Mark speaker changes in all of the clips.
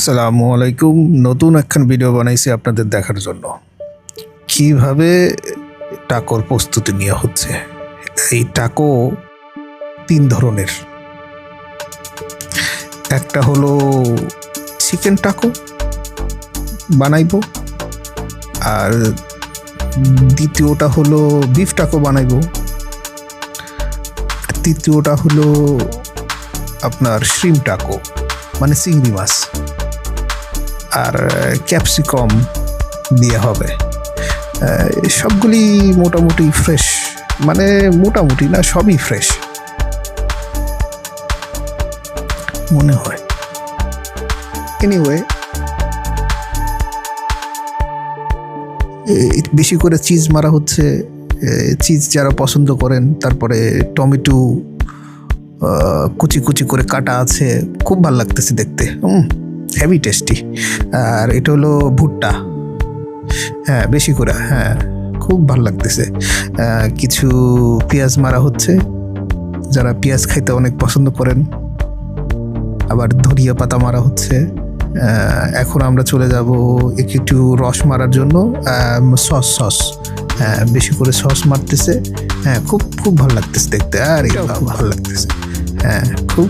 Speaker 1: আসসালামু আলাইকুম। নতুন একখান ভিডিও বানাইছি আপনাদের দেখার জন্য কিভাবে টাকোর প্রস্তুতি নেওয়া হচ্ছে। এই টাকো তিন ধরনের, একটা হলো চিকেন টাকো বানাইবো, আর দ্বিতীয়টা হলো বিফ টাকো বানাইবো, তৃতীয়টা হলো আপনার শ্রিম টাকো মানে চিংড়ি মাছ আর ক্যাপসিকাম দিয়ে হবে। সবগুলি মোটামুটি ফ্রেশ, মানে মোটামুটি না, সবই ফ্রেশ মনে হয়। এনিওয়ে, বেশি করে চিজ মারা হচ্ছে, চিজ যারা পছন্দ করেন। তারপরে টমেটো কুচি কুচি করে কাটা আছে, খুব ভালো লাগতেছে দেখতে, হেভি টেস্টি। আর এটা হলো ভুট্টা, হ্যাঁ বেশি করে, হ্যাঁ খুব ভালো লাগতেছে। কিছু পেঁয়াজ মারা হচ্ছে, যারা পেঁয়াজ খাইতে অনেক পছন্দ করেন। আবার ধনিয়া পাতা মারা হচ্ছে। এখন আমরা চলে যাব একটু রস মারার জন্য, সস, হ্যাঁ বেশি করে সস মারতেছে। হ্যাঁ খুব খুব ভালো লাগতেছে দেখতে, আর এটাও খুব ভালো লাগতেছে। হ্যাঁ খুব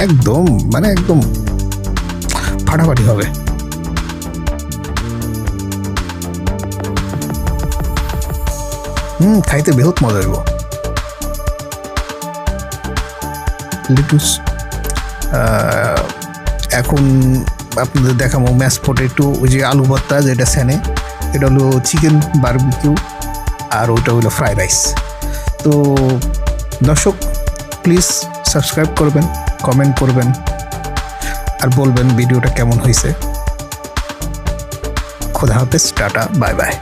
Speaker 1: একদম মানে একদম ফাটাফাটি হবে। খাইতে বেহত মজা হইব। লিটুস এখন আপনাদের দেখাবো ম্যাশ পটেটো, ওই যে আলু ভর্তা যেটা স্যানে, এটা হলো চিকেন বারবিকিউ, আর ওইটা হলো ফ্রাইড রাইস। তো দর্শক প্লিজ সাবস্ক্রাইব করবেন, কমেন্ট করবেন, আর বলবেন ভিডিওটা কেমন হয়েছে। খোদা হাফেজ, টাটা, বাই বাই।